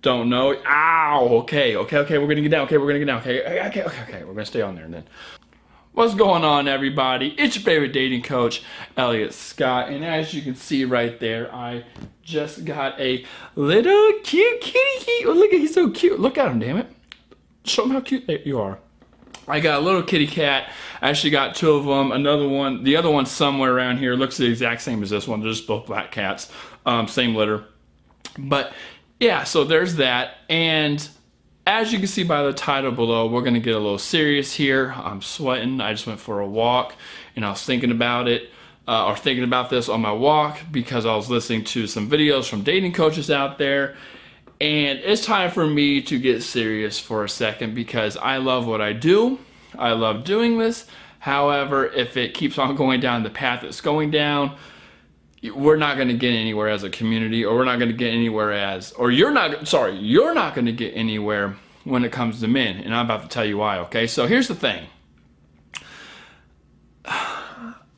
don't know. Ow, okay, we're gonna get down, okay, we're gonna stay on there then. What's going on, everybody? It's your favorite dating coach, Elliot Scott, and as you can see right there, I just got a little cute kitty. Oh, look at, he's so cute. Look at him, damn it. Show him how cute you are. I got a little kitty cat. I actually got two of them. Another one, the other one's somewhere around here. Looks the exact same as this one. They're just both black cats, same litter. But yeah, so there's that. And as you can see by the title below, we're gonna get a little serious here. I'm sweating. I just went for a walk and I was thinking about it, or thinking about this on my walk because I was listening to some videos from dating coaches out there. And it's time for me to get serious for a second because I love what I do. I love doing this. However, if it keeps on going down the path it's going down, we're not going to get anywhere as a community, or we're not going to get anywhere as, or you're not going to get anywhere when it comes to men. And I'm about to tell you why, okay? So here's the thing.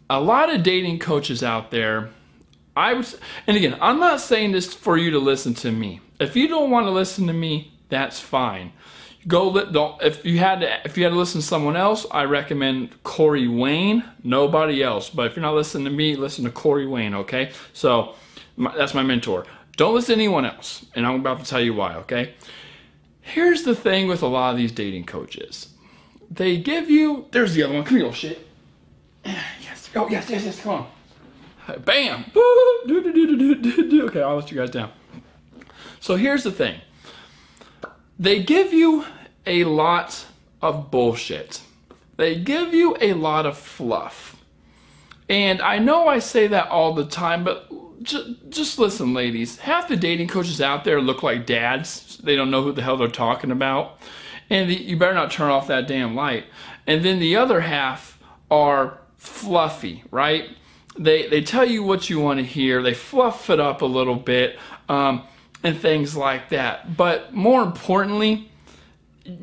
A lot of dating coaches out there, and again, I'm not saying this for you to listen to me. If you don't want to listen to me, that's fine. If you had to listen to someone else, I recommend Corey Wayne. Nobody else. But if you're not listening to me, listen to Corey Wayne, okay? So that's my mentor. Don't listen to anyone else, and I'm about to tell you why, okay? Here's the thing with a lot of these dating coaches. They give you, there's the other one. Come here, little shit. Yes. Oh, yes. Come on. Bam. Okay, I'll let you guys down. So here's the thing. They give you a lot of bullshit. They give you a lot of fluff. And I know I say that all the time, but just listen, ladies. Half the dating coaches out there look like dads. They don't know who the hell they're talking about. And you better not turn off that damn light. And then the other half are fluffy, right? They tell you what you want to hear. They fluff it up a little bit. And things like that. But more importantly,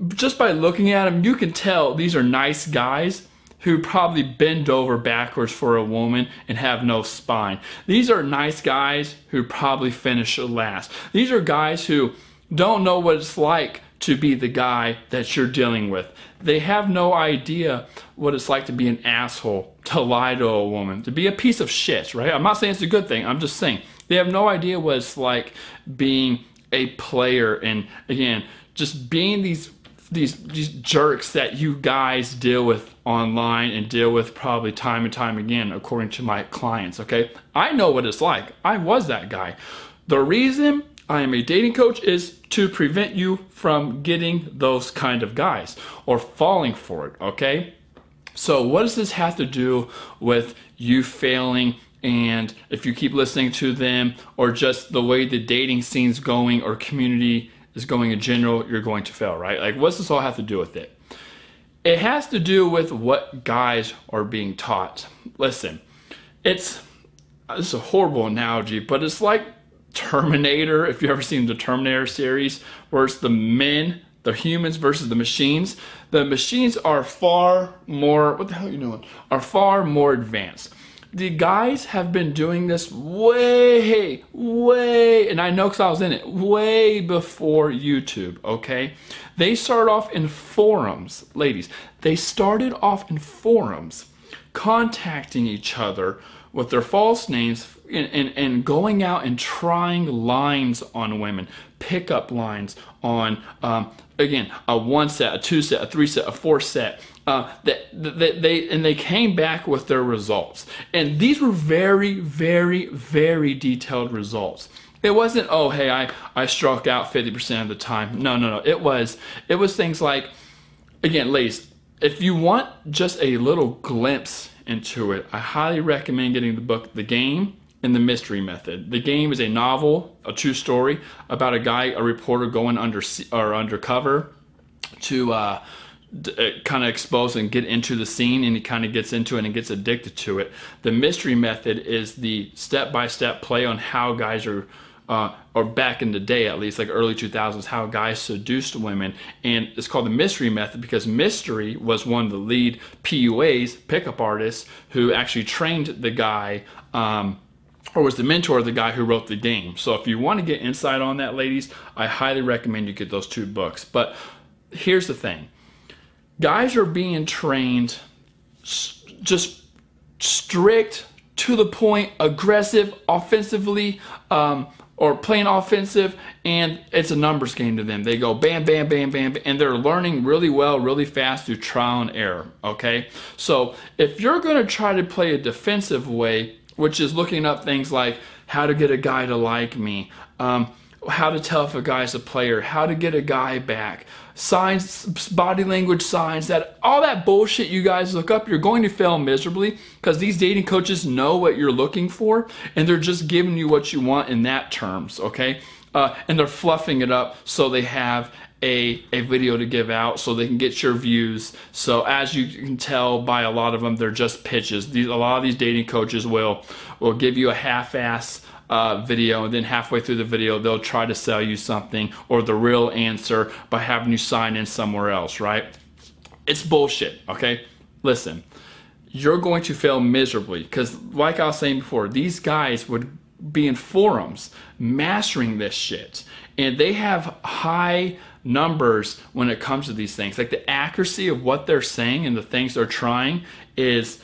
just by looking at them, you can tell these are nice guys who probably bend over backwards for a woman and have no spine. These are nice guys who probably finish last. These are guys who don't know what it's like to be the guy that you're dealing with. They have no idea what it's like to be an asshole, to lie to a woman, to be a piece of shit, right? I'm not saying it's a good thing. I'm just saying they have no idea what it's like being a player, and again, just being these jerks that you guys deal with online and deal with probably time and time again, according to my clients, okay? I know what it's like. I was that guy. The reason I am a dating coach is to prevent you from getting those kind of guys or falling for it, okay? So what does this have to do with you failing, and if you keep listening to them, or just the way the dating scene's going or community is going in general, you're going to fail, right? Like, what's this all have to do with it? It has to do with what guys are being taught. Listen, this is a horrible analogy, but it's like Terminator, if you've ever seen the Terminator series, where it's the men, the humans versus the machines. The machines are far more, what the hell are you doing? Are far more advanced. The guys have been doing this way, and I know because I was in it, way before YouTube, okay? They started off in forums, ladies. They started off in forums, contacting each other with their false names and going out and trying lines on women, pickup lines on, again, a 1 set, a 2 set, a 3 set, a 4 set. They came back with their results, and these were very, very, very detailed results. It wasn't, oh hey, I struck out 50% of the time. No. It was things like, again, ladies, if you want just a little glimpse into it, I highly recommend getting the book The Game and The Mystery Method. The Game is a novel, a true story about a reporter going undercover to kind of expose and get into the scene, and he kind of gets into it and gets addicted to it. The Mystery Method is the step-by-step play on how guys are, or back in the day at least, like early 2000s, how guys seduced women. And it's called the Mystery Method because Mystery was one of the lead PUAs, pickup artists, who actually trained the guy or was the mentor of the guy who wrote The Game. So if you want to get insight on that, ladies, I highly recommend you get those 2 books. But here's the thing. Guys are being trained just strict, to the point, aggressive, offensively, or playing offensive, and it's a numbers game to them. They go bam, bam, bam, bam, and they're learning really well, really fast through trial and error, okay? So if you're going to try to play a defensive way, which is looking up things like how to get a guy to like me, how to tell if a guy's a player, how to get a guy back, signs, body language signs, that all that bullshit you guys look up, you're going to fail miserably, because these dating coaches know what you're looking for, and they're just giving you what you want in that terms, okay? And they're fluffing it up so they have a video to give out so they can get your views. So as you can tell by a lot of them, they're just pitches. A lot of these dating coaches will give you a half-ass video, and then halfway through the video they'll try to sell you something or the real answer by having you sign in somewhere else, right? It's bullshit, okay? Listen, you're going to fail miserably, because like I was saying before, these guys would be in forums mastering this shit, and they have high numbers when it comes to these things. Like, the accuracy of what they're saying and the things they're trying is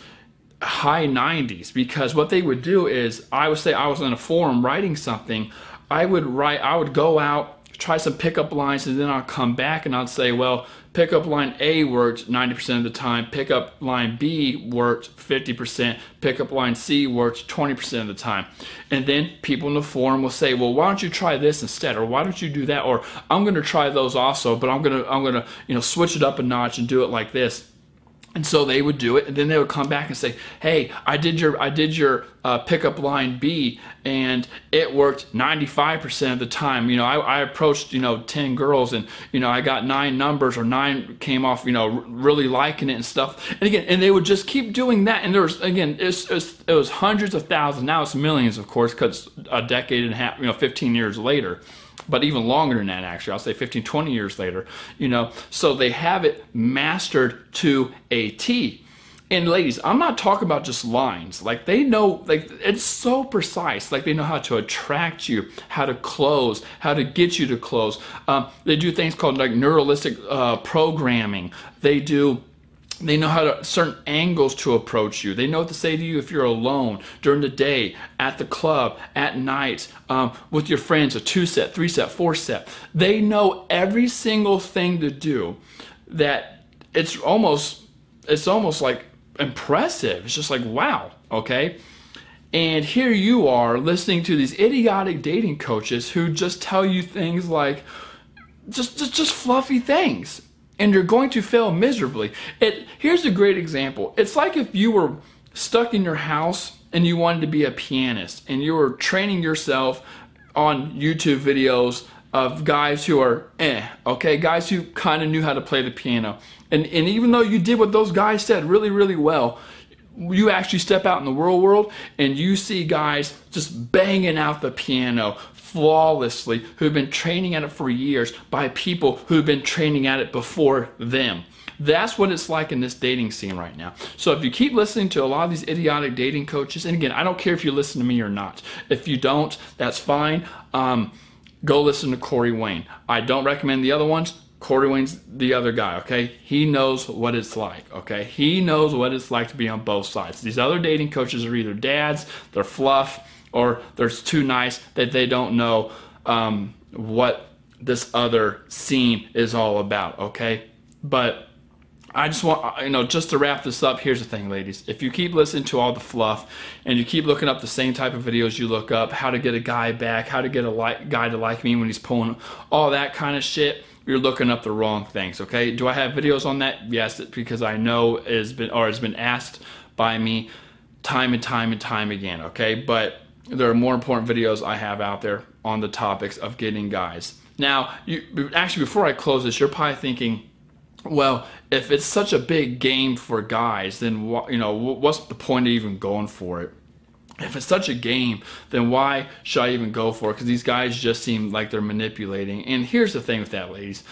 high 90s, because what they would do is, I would say I was in a forum writing something, I would go out, try some pickup lines, and then I'll come back and I'd say, well, pickup line A worked 90% of the time, pickup line B worked 50%, pickup line C worked 20% of the time. And then people in the forum will say, well, why don't you try this instead, or why don't you do that, or I'm going to try those also, but I'm going to switch it up a notch and do it like this. And so they would do it, and then they would come back and say, hey, I did your pickup line B, and it worked 95% of the time. I approached 10 girls, and I got 9 numbers, or 9 came off really liking it and stuff. And they would just keep doing that. And there was, again, it was hundreds of thousands. Now it's millions, of course, because a decade and a half, 15 years later. But even longer than that, actually, I'll say 15, 20 years later, so they have it mastered to a T. And ladies, I'm not talking about just lines. Like, they know, like, it's so precise. Like, they know how to attract you, how to close, how to get you to close. They do things called like neuralistic programming. They know how to, certain angles to approach you. They know what to say to you if you're alone, during the day, at the club, at night, with your friends, a 2-set, 3-set, 4-set. They know every single thing to do, that it's almost like impressive. It's just like, wow, okay? And here you are listening to these idiotic dating coaches who just tell you things like, just fluffy things. And you're going to fail miserably. Here's a great example. It's like if you were stuck in your house and you wanted to be a pianist, and you were training yourself on YouTube videos of guys who are okay, guys who kind of knew how to play the piano. And even though you did what those guys said really, really well, you actually step out in the real world and you see guys just banging out the piano flawlessly, who've been training at it for years by people who've been training at it before them. That's what it's like in this dating scene right now. So if you keep listening to a lot of these idiotic dating coaches, and again, I don't care if you listen to me or not. If you don't, that's fine. Go listen to Corey Wayne. I don't recommend the other ones. Corey Wayne's the other guy, okay? He knows what it's like, okay? He knows what it's like to be on both sides. These other dating coaches are either dads, they're fluff, or they're too nice that they don't know what this other scene is all about, okay? But I just want, just to wrap this up, here's the thing, ladies. If you keep listening to all the fluff and you keep looking up the same type of videos you look up, how to get a guy back, how to get a guy to like me when he's pulling all that kind of shit, you're looking up the wrong things, okay? Do I have videos on that? Yes, because I know has been asked by me time and time and time again, okay? But there are more important videos I have out there on the topics of getting guys. Now, actually, before I close this, you're probably thinking, well, if it's such a big game for guys, then what's the point of even going for it? If it's such a game, then why should I even go for it? Because these guys just seem like they're manipulating. And here's the thing with that, ladies.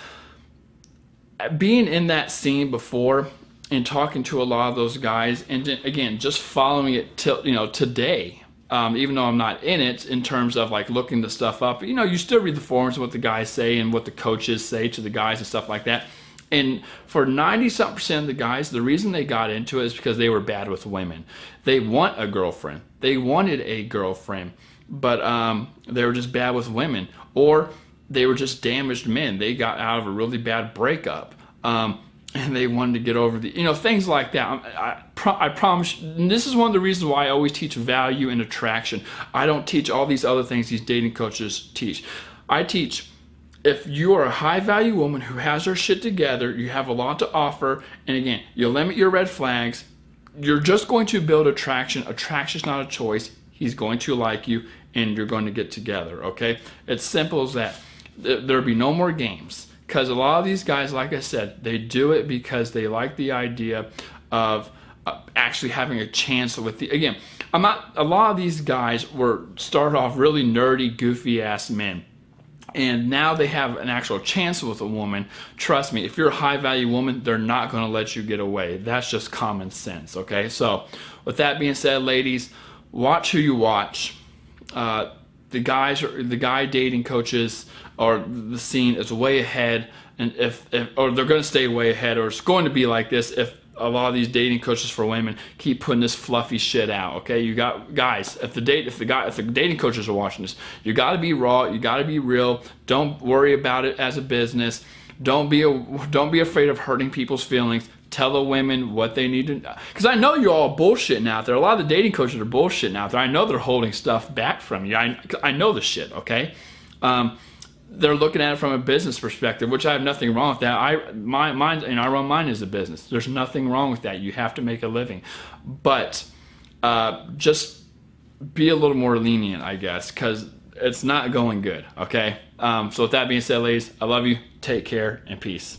Being in that scene before and talking to a lot of those guys, and again, just following it till today, even though I'm not in it in terms of like looking the stuff up. You know, you still read the forums, what the guys say and what the coaches say to the guys and stuff like that. And for 90-something% of the guys, the reason they got into it is because they were bad with women. They want a girlfriend. They wanted a girlfriend, but they were just bad with women, or they were just damaged men. They got out of a really bad breakup, and they wanted to get over the, you know, things like that. I promise, and this is one of the reasons why I always teach value and attraction. I don't teach all these other things these dating coaches teach. I teach, if you are a high-value woman who has her shit together, you have a lot to offer, and again, you limit your red flags, you're just going to build attraction. Attraction's not a choice. He's going to like you, and you're going to get together, okay? It's simple as that. There'll be no more games. Because a lot of these guys, like I said, they do it because they like the idea of actually having a chance with the, again, a lot of these guys started off really nerdy, goofy ass men. And now they have an actual chance with a woman. Trust me, if you're a high value woman, they're not going to let you get away. That's just common sense, okay? So with that being said, ladies, watch who you watch. The guy dating coaches or the scene is way ahead, and or they're going to stay way ahead, or it's going to be like this if a lot of these dating coaches for women keep putting this fluffy shit out. Okay, you got guys. If the dating coaches are watching this, you got to be raw. You got to be real. Don't worry about it as a business. Don't be afraid of hurting people's feelings. Tell the women what they need to, because I know you're all bullshitting out there. A lot of the dating coaches are bullshitting out there. I know they're holding stuff back from you. I know the shit, okay? They're looking at it from a business perspective, which I have nothing wrong with that. I run mine as a business. There's nothing wrong with that. You have to make a living. But just be a little more lenient, I guess, because it's not going good, okay? So with that being said, ladies, I love you. Take care and peace.